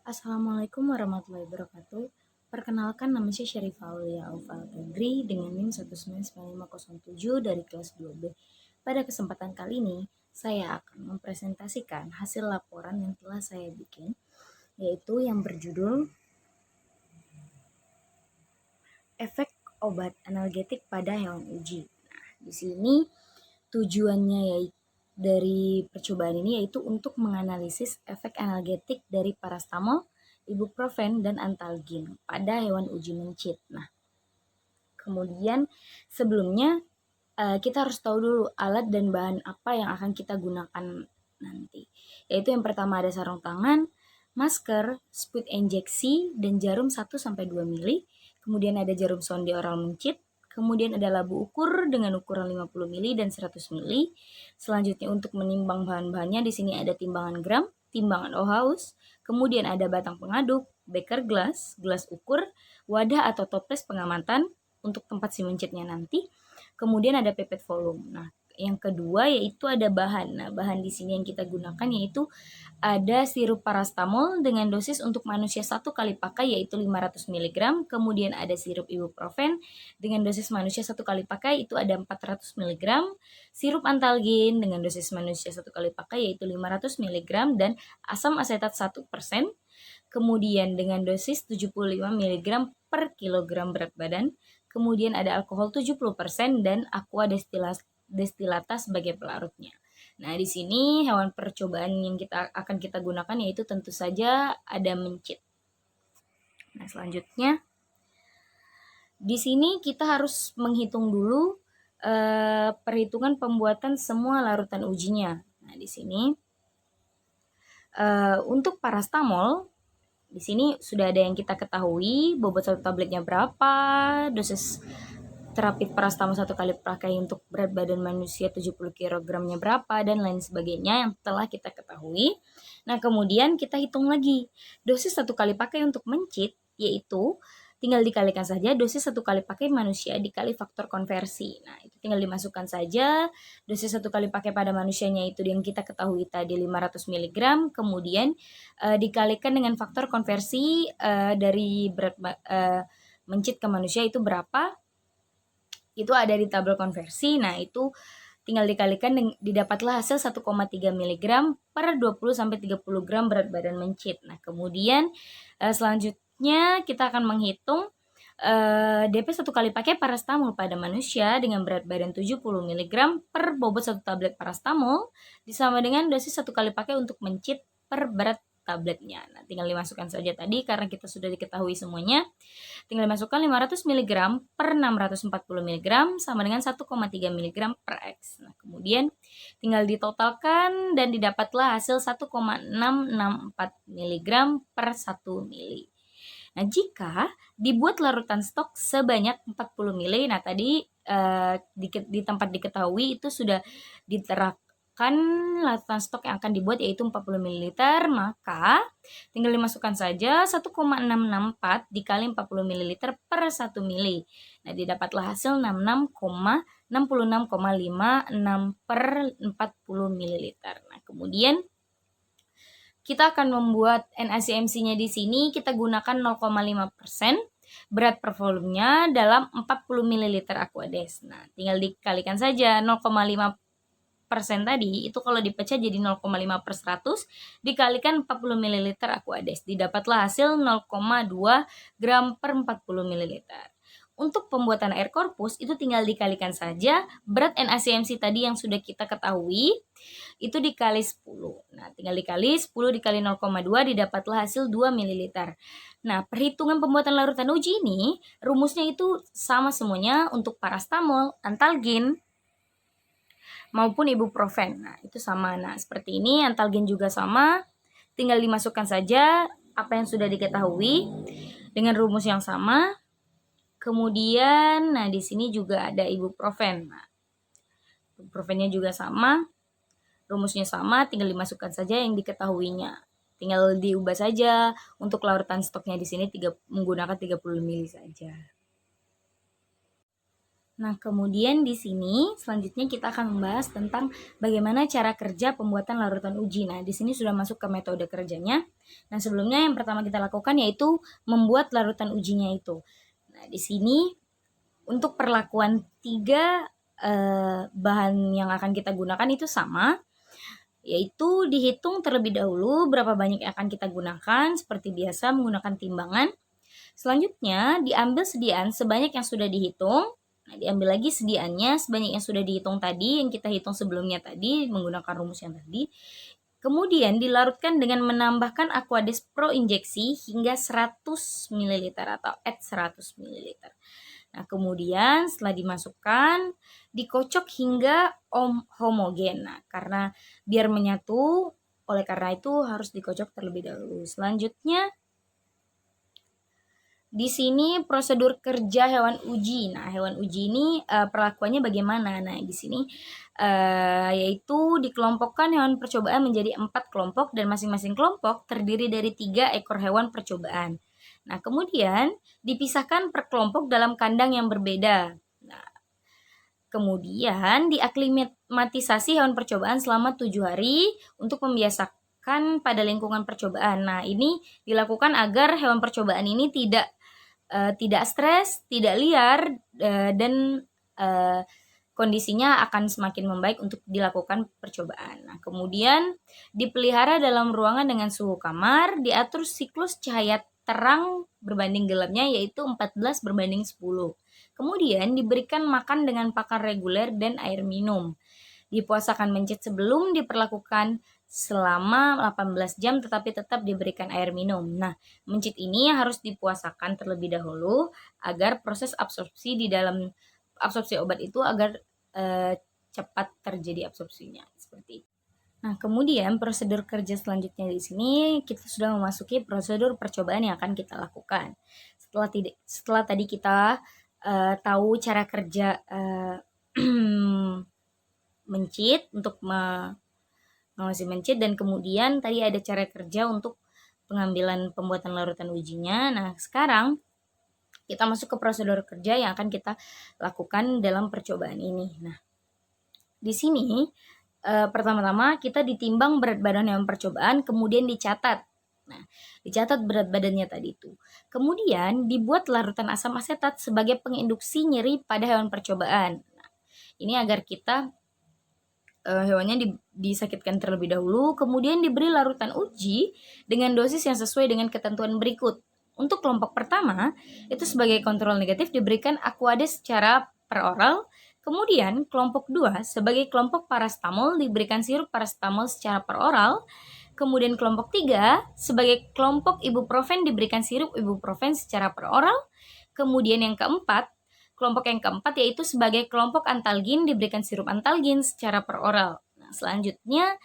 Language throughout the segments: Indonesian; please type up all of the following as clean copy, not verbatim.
Assalamualaikum warahmatullahi wabarakatuh. Perkenalkan, nama saya Syarifah Aulia Aufal Febri dengan NIM 1995507 dari kelas 2B. Pada kesempatan kali ini, saya akan mempresentasikan hasil laporan yang telah saya bikin, yaitu yang berjudul Efek Obat Analgetik pada Hewan Uji. Nah, di sini tujuannya dari percobaan ini yaitu untuk menganalisis efek analgetik dari parastamol, ibuprofen, dan antalgin pada hewan uji mencit. Nah, kemudian sebelumnya kita harus tahu dulu alat dan bahan apa yang akan kita gunakan nanti. Yaitu yang pertama ada sarung tangan, masker, sput injeksi, dan jarum 1-2 mili. Kemudian ada jarum sonde oral mencit. Kemudian ada labu ukur dengan ukuran 50 mili dan 100 mili. Selanjutnya untuk menimbang bahan-bahannya di sini ada timbangan gram, timbangan Ohaus, kemudian ada batang pengaduk, beker gelas, gelas ukur, wadah atau toples pengamatan untuk tempat si mencitnya nanti. Kemudian ada pipet volume. Nah, yang kedua yaitu ada bahan. Nah, bahan di sini yang kita gunakan yaitu ada sirup parastamol dengan dosis untuk manusia 1 kali pakai yaitu 500 mg. Kemudian ada sirup ibuprofen dengan dosis manusia 1 kali pakai itu ada 400 mg. Sirup antalgin dengan dosis manusia 1 kali pakai yaitu 500 mg dan asam asetat 1%. Kemudian dengan dosis 75 mg per kilogram berat badan. Kemudian ada alkohol 70% dan aqua destilata sebagai pelarutnya. Nah, di sini hewan percobaan yang akan kita gunakan yaitu tentu saja ada mencit. Nah, selanjutnya di sini kita harus menghitung dulu perhitungan pembuatan semua larutan ujinya. Nah, di sini untuk parastamol di sini sudah ada yang kita ketahui, bobot 1 tabletnya berapa, dosis terapit parastamol 1 kali pakai untuk berat badan manusia 70 kg-nya berapa, dan lain sebagainya yang telah kita ketahui. Nah, kemudian kita hitung lagi dosis 1 kali pakai untuk mencit, yaitu tinggal dikalikan saja dosis 1 kali pakai manusia dikali faktor konversi. Nah, itu tinggal dimasukkan saja dosis 1 kali pakai pada manusianya itu yang kita ketahui tadi 500 mg, kemudian dikalikan dengan faktor konversi dari berat mencit ke manusia itu berapa, itu ada di tabel konversi. Nah, itu tinggal dikalikan didapatlah hasil 1,3 mg per 20-30 gram berat badan mencit. Nah, kemudian selanjutnya kita akan menghitung DP 1 kali pakai parastamol pada manusia dengan berat badan 70 mg per bobot 1 tablet parastamol disama dengan dosis 1 kali pakai untuk mencit per berat tabletnya. Nah, tinggal dimasukkan saja tadi karena kita sudah diketahui semuanya. Tinggal dimasukkan 500 mg per 640 mg sama dengan 1,3 mg per X. Nah, kemudian tinggal ditotalkan dan didapatlah hasil 1,664 mg per 1 mili. Nah, jika dibuat larutan stok sebanyak 40 mili, nah tadi di tempat diketahui itu sudah diterapkan larutan stok yang akan dibuat yaitu 40 ml, maka tinggal dimasukkan saja 1,664 dikali 40 ml per 1 mili. Nah, didapatlah hasil 66,56,56 per 40 ml. Nah, kemudian kita akan membuat NaCMC-nya di sini kita gunakan 0,5%, berat per volumenya dalam 40 ml Aquades. Nah, tinggal dikalikan saja 0,5% tadi itu kalau dipecah jadi 0,5 per 100 dikalikan 40 ml Aquades. Didapatlah hasil 0,2 gram per 40 ml. Untuk pembuatan air korpus itu tinggal dikalikan saja berat NaCMC tadi yang sudah kita ketahui itu dikali 10. Nah, tinggal dikali 10 dikali 0,2 didapatlah hasil 2 ml. Nah, perhitungan pembuatan larutan uji ini rumusnya itu sama semuanya untuk parastamol, antalgin, maupun ibuprofen. Nah, itu sama. Nah, seperti ini antalgin juga sama. Tinggal dimasukkan saja apa yang sudah diketahui dengan rumus yang sama. Kemudian, nah di sini juga ada ibuprofen. Nah, ibuprofennya juga sama, rumusnya sama, tinggal dimasukkan saja yang diketahuinya. Tinggal diubah saja untuk larutan stoknya di sini menggunakan 30 mili saja. Nah, kemudian di sini selanjutnya kita akan membahas tentang bagaimana cara kerja pembuatan larutan uji. Nah, di sini sudah masuk ke metode kerjanya. Nah, sebelumnya yang pertama kita lakukan yaitu membuat larutan ujinya itu. Nah, di sini untuk perlakuan 3 bahan yang akan kita gunakan itu sama, yaitu dihitung terlebih dahulu berapa banyak yang akan kita gunakan, seperti biasa menggunakan timbangan. Selanjutnya, diambil sediaan sebanyak yang sudah dihitung. Nah, diambil lagi sediaannya sebanyak yang sudah dihitung tadi, yang kita hitung sebelumnya tadi menggunakan rumus yang tadi. Kemudian dilarutkan dengan menambahkan Aquades Pro injeksi hingga 100 ml atau add 100 ml. Nah, kemudian setelah dimasukkan, dikocok hingga homogen. Nah, karena biar menyatu, oleh karena itu harus dikocok terlebih dahulu. Selanjutnya, di sini prosedur kerja hewan uji. Nah, hewan uji ini perlakuannya bagaimana? Nah, di sini yaitu dikelompokkan hewan percobaan menjadi 4 kelompok dan masing-masing kelompok terdiri dari 3 ekor hewan percobaan. Nah, kemudian dipisahkan per kelompok dalam kandang yang berbeda. Nah, kemudian diaklimatisasi hewan percobaan selama 7 hari untuk membiasakan pada lingkungan percobaan. Nah, ini dilakukan agar hewan percobaan ini tidak stres, tidak liar, dan kondisinya akan semakin membaik untuk dilakukan percobaan. Nah, kemudian dipelihara dalam ruangan dengan suhu kamar, diatur siklus cahaya terang berbanding gelapnya yaitu 14 berbanding 10. Kemudian diberikan makan dengan pakan reguler dan air minum. Dipuasakan mencit sebelum diperlakukan selama 18 jam tetapi tetap diberikan air minum. Nah, mencit ini harus dipuasakan terlebih dahulu agar proses absorpsi di dalam absorpsi obat itu agar cepat terjadi absorpsinya seperti itu. Nah, kemudian prosedur kerja selanjutnya di sini kita sudah memasuki prosedur percobaan yang akan kita lakukan. Setelah tadi kita tahu cara kerja mencit untuk mengawasi mencit, dan kemudian tadi ada cara kerja untuk pengambilan pembuatan larutan ujinya. Nah, sekarang kita masuk ke prosedur kerja yang akan kita lakukan dalam percobaan ini. Nah, di sini pertama-tama kita ditimbang berat badan hewan percobaan, kemudian dicatat. Nah, dicatat berat badannya tadi itu. Kemudian dibuat larutan asam asetat sebagai penginduksi nyeri pada hewan percobaan. Nah, ini agar kita hewannya disakitkan terlebih dahulu, kemudian diberi larutan uji dengan dosis yang sesuai dengan ketentuan berikut. Untuk kelompok pertama, itu sebagai kontrol negatif diberikan Aquades secara peroral, kemudian kelompok 2 sebagai kelompok parastamol diberikan sirup parastamol secara peroral, kemudian kelompok 3 sebagai kelompok ibuprofen diberikan sirup ibuprofen secara peroral, kemudian yang keempat, kelompok yang keempat yaitu sebagai kelompok antalgin diberikan sirup antalgin secara peroral. Nah, selanjutnya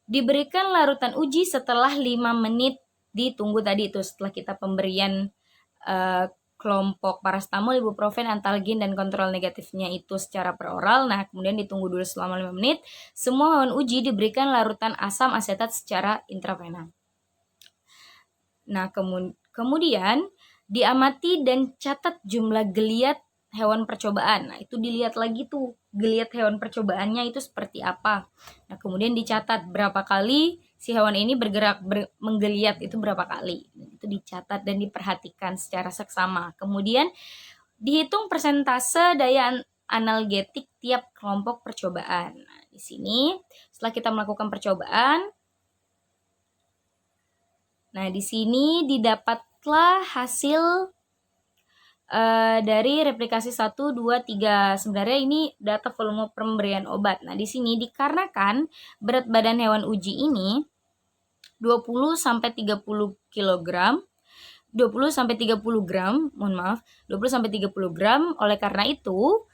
diberikan larutan uji setelah 5 menit, ditunggu tadi itu setelah kita pemberian kelompok parastamol, ibuprofen, antalgin, dan kontrol negatifnya itu secara peroral. Nah, kemudian ditunggu dulu selama 5 menit. Semua hewan uji diberikan larutan asam asetat secara intravena. Nah, kemudian diamati dan catat jumlah geliat hewan percobaan. Nah, itu dilihat lagi tuh geliat hewan percobaannya itu seperti apa. Nah, kemudian dicatat berapa kali si hewan ini bergerak menggeliat itu berapa kali. Itu dicatat dan diperhatikan secara seksama. Kemudian dihitung persentase daya analgetik tiap kelompok percobaan. Nah, di sini setelah kita melakukan percobaan, nah di sini didapatlah hasil dari replikasi 1, 2, 3. Sebenarnya ini data volume pemberian obat. Nah, di sini dikarenakan berat badan hewan uji ini 20 sampai 30 kg, 20 sampai 30 gram, mohon maaf, 20 sampai 30 gram. Oleh karena itu,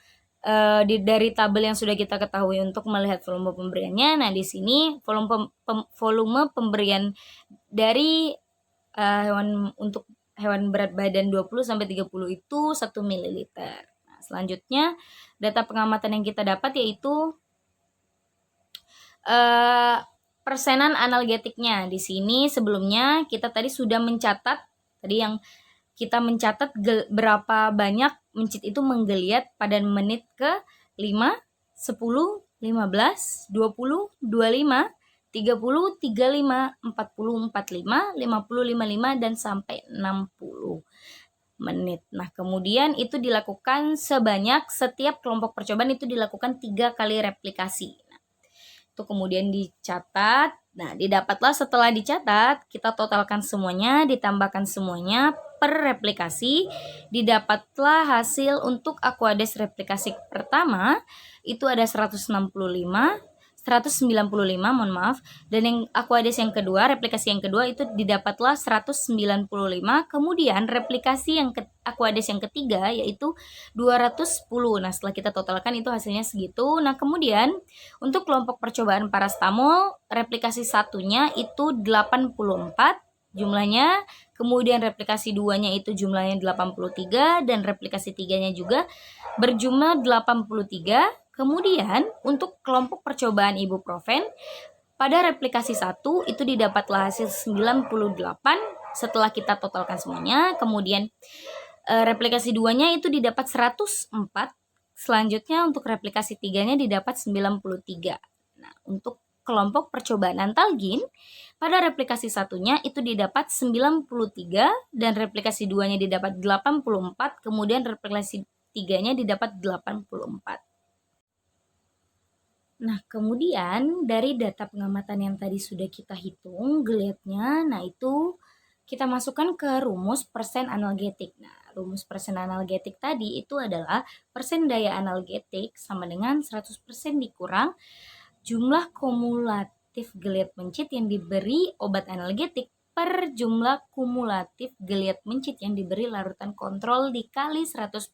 dari tabel yang sudah kita ketahui untuk melihat volume pemberiannya, nah di sini volume pemberian dari hewan untuk hewan berat badan 20 sampai 30 itu 1 ml. Nah, selanjutnya data pengamatan yang kita dapat yaitu persenan analgetiknya. Di sini sebelumnya kita tadi sudah mencatat tadi yang kita mencatat berapa banyak mencit itu menggeliat pada menit ke 5, 10, 15, 20, 25, 30, 35, 40, 45, 50, 55, dan sampai 60 menit. Nah, kemudian itu dilakukan setiap kelompok percobaan itu dilakukan 3 kali replikasi. Nah, itu kemudian dicatat. Nah, didapatlah setelah dicatat, kita totalkan semuanya, ditambahkan semuanya per replikasi, didapatlah hasil untuk Aquades replikasi pertama itu ada 195, mohon maaf, dan yang Aquades yang kedua, replikasi yang kedua itu didapatlah 195, kemudian replikasi yang Aquades yang ketiga yaitu 210. Nah, setelah kita totalkan itu hasilnya segitu. Nah, kemudian untuk kelompok percobaan parastamol, replikasi satunya itu 84 jumlahnya, kemudian replikasi 2-nya itu jumlahnya 83, dan replikasi 3-nya juga berjumlah 83. Kemudian untuk kelompok percobaan ibuprofen, pada replikasi 1 itu didapatlah hasil 98 setelah kita totalkan semuanya. Kemudian replikasi 2-nya itu didapat 104. Selanjutnya untuk replikasi 3-nya didapat 93. Nah, untuk kelompok percobaan antalgin, pada replikasi 1-nya itu didapat 93 dan replikasi 2-nya didapat 84, kemudian replikasi 3-nya didapat 84. Nah, kemudian dari data pengamatan yang tadi sudah kita hitung geliatnya, nah itu kita masukkan ke rumus persen analgetik. Nah, rumus persen analgetik tadi itu adalah persen daya analgetik sama dengan 100% dikurang jumlah kumulatif geliat mencit yang diberi obat analgetik per jumlah kumulatif geliat mencit yang diberi larutan kontrol dikali 100%.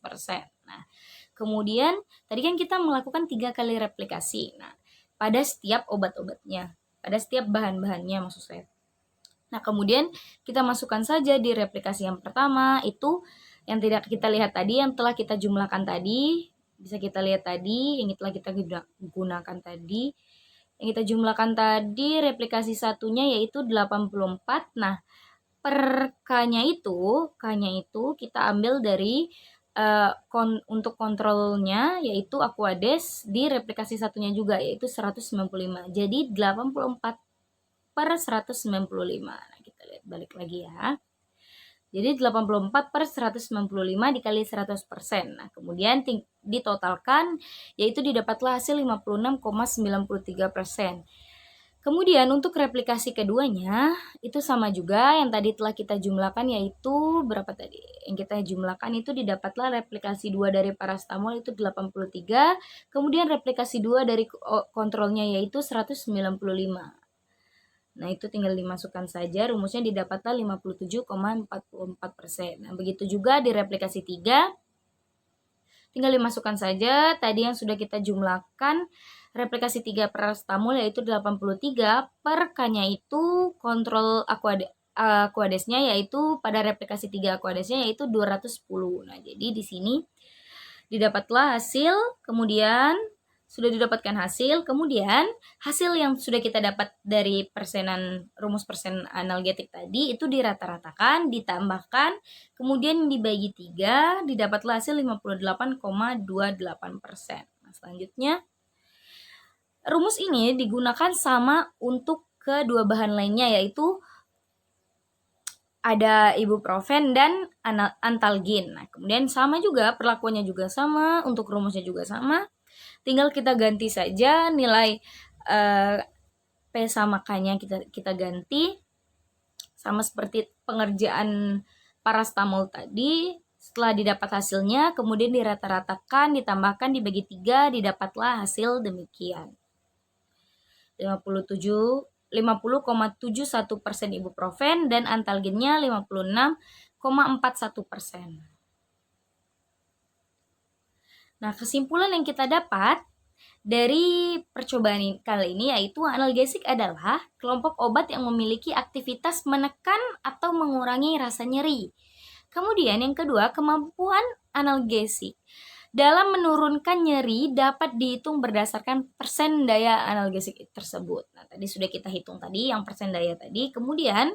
Nah, kemudian tadi kan kita melakukan 3 kali replikasi. Nah, pada setiap obat-obatnya, pada setiap bahan-bahannya maksud saya. Nah, kemudian kita masukkan saja di replikasi yang pertama itu yang tidak kita lihat tadi, yang telah kita jumlahkan tadi, bisa kita lihat tadi, yang telah kita gunakan tadi, yang kita jumlahkan tadi replikasi satunya yaitu 84. Nah, per K-nya itu kita ambil dari untuk kontrolnya yaitu Aquades di replikasi satunya juga yaitu 195. Jadi 84 per 195. Nah, kita lihat balik lagi ya. Jadi 84 per 195 dikali 100%. Nah, kemudian ditotalkan yaitu didapatlah hasil 56,93%. Kemudian untuk replikasi keduanya itu sama juga yang tadi telah kita jumlahkan yaitu berapa tadi? Yang kita jumlahkan itu didapatlah replikasi 2 dari parastamol itu 83, kemudian replikasi 2 dari kontrolnya yaitu 195. Nah, itu tinggal dimasukkan saja, rumusnya didapatlah 57,44%. Nah, begitu juga di replikasi 3, tinggal dimasukkan saja tadi yang sudah kita jumlahkan. Replikasi 3 parastamol yaitu 83, per K-nya itu kontrol Aquadesnya yaitu pada replikasi 3 Aquadesnya yaitu 210. Nah, jadi di sini didapatlah hasil, kemudian sudah didapatkan hasil, kemudian hasil yang sudah kita dapat dari rumus persen analgetik tadi itu dirata-ratakan, ditambahkan, kemudian dibagi 3, didapatlah hasil 58,28%. Nah, selanjutnya rumus ini digunakan sama untuk kedua bahan lainnya yaitu ada ibuprofen dan antalgin. Nah, kemudian sama juga, perlakuannya juga sama, untuk rumusnya juga sama. Tinggal kita ganti saja nilai P sama K-nya kita ganti. Sama seperti pengerjaan parastamol tadi. Setelah didapat hasilnya, kemudian dirata-ratakan, ditambahkan, dibagi 3, didapatlah hasil demikian. 50,71% ibuprofen dan antalginnya 56,41%. Nah, kesimpulan yang kita dapat dari percobaan kali ini yaitu analgesik adalah kelompok obat yang memiliki aktivitas menekan atau mengurangi rasa nyeri. Kemudian yang kedua, kemampuan analgesik Dalam menurunkan nyeri dapat dihitung berdasarkan persen daya analgesik tersebut. Nah, tadi sudah kita hitung tadi yang persen daya tadi. Kemudian,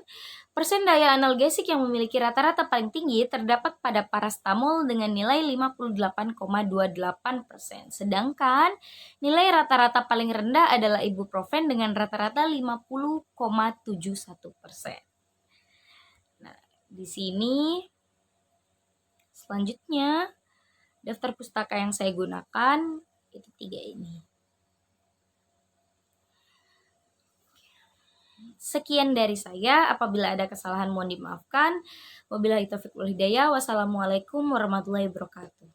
persen daya analgesik yang memiliki rata-rata paling tinggi terdapat pada parastamol dengan nilai 58,28%. Sedangkan nilai rata-rata paling rendah adalah ibuprofen dengan rata-rata 50,71%. Nah, di sini selanjutnya daftar pustaka yang saya gunakan itu 3 ini. Sekian dari saya, apabila ada kesalahan mohon dimaafkan. Wabillahi taufiq wal hidayah. Wassalamualaikum warahmatullahi wabarakatuh.